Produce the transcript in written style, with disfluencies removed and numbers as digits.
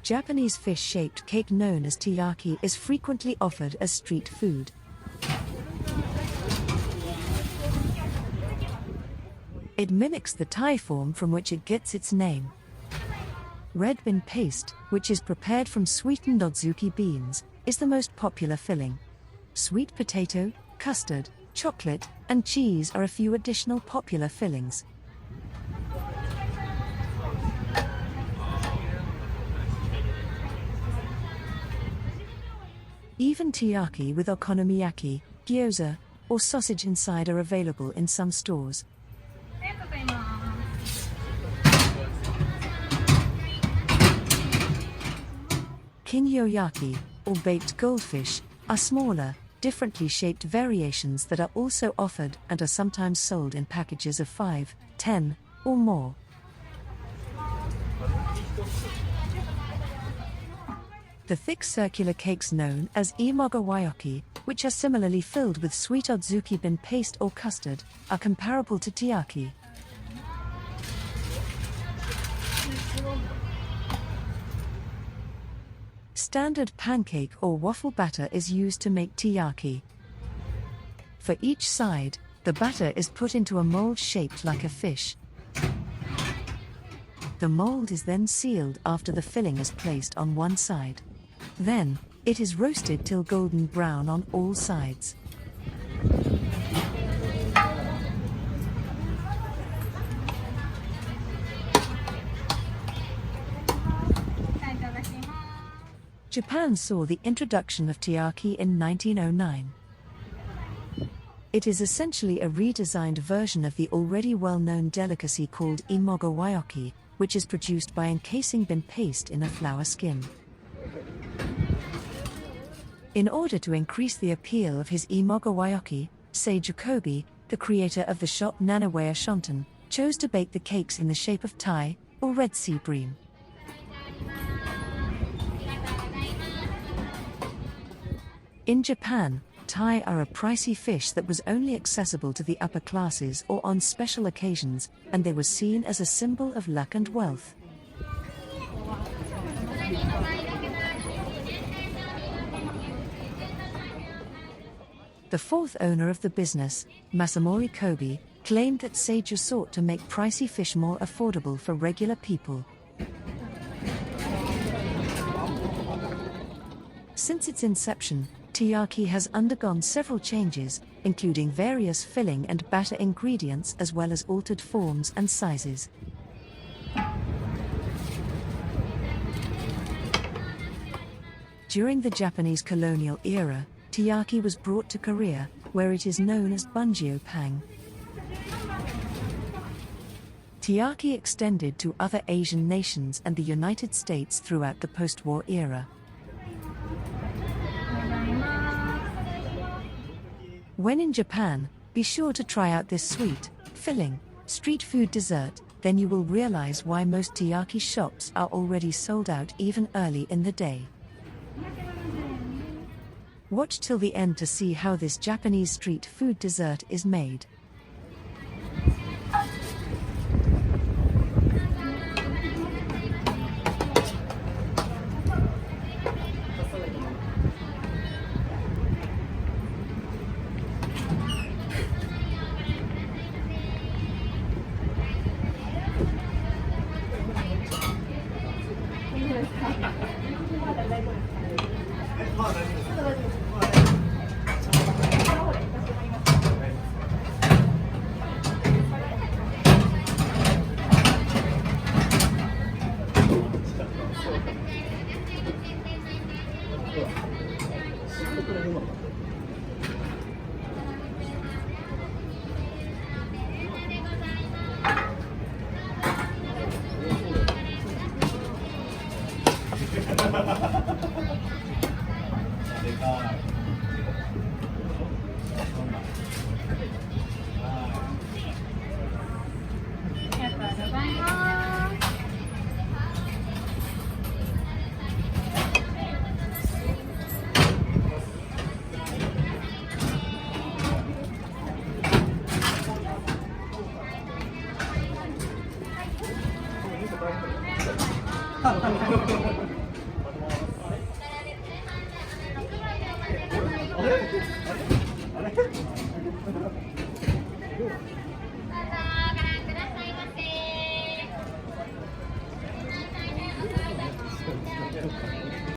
Japanese fish-shaped cake known as taiyaki is frequently offered as street food. It mimics the Thai form from which it gets its name. Red bean paste, which is prepared from sweetened adzuki beans, is the most popular filling. Sweet potato, custard, chocolate, and cheese are a few additional popular fillings. Even taiyaki with okonomiyaki, gyoza, or sausage inside are available in some stores. Kinyoyaki, or baked goldfish, are smaller, differently shaped variations that are also offered and are sometimes sold in packages of 5, 10, or more. The thick circular cakes known as imagawayoki, which are similarly filled with sweet adzuki bean paste or custard, are comparable to taiyaki. Standard pancake or waffle batter is used to make taiyaki. For each side, the batter is put into a mold shaped like a fish. The mold is then sealed after the filling is placed on one side. Then, it is roasted till golden brown on all sides. Japan saw the introduction of taiyaki in 1909. It is essentially a redesigned version of the already well-known delicacy called imagawayoki, which is produced by encasing bean paste in a flour skin. In order to increase the appeal of his imagawayoki, Seiji Kobe, the creator of the shop Nanawaya Shonten, chose to bake the cakes in the shape of Thai, or Red Sea bream. In Japan, Thai are a pricey fish that was only accessible to the upper classes or on special occasions, and they were seen as a symbol of luck and wealth. The fourth owner of the business, Masamori Kobe, claimed that Seiji sought to make pricey fish more affordable for regular people. Since its inception, taiyaki has undergone several changes, including various filling and batter ingredients as well as altered forms and sizes. During the Japanese colonial era, taiyaki was brought to Korea, where it is known as bunjeo pang. Taiyaki extended to other Asian nations and the United States throughout the post-war era. When in Japan, be sure to try out this sweet, filling, street food dessert, then you will realize why most taiyaki shops are already sold out even early in the day. Watch till the end to see how this Japanese street food dessert is made. 多分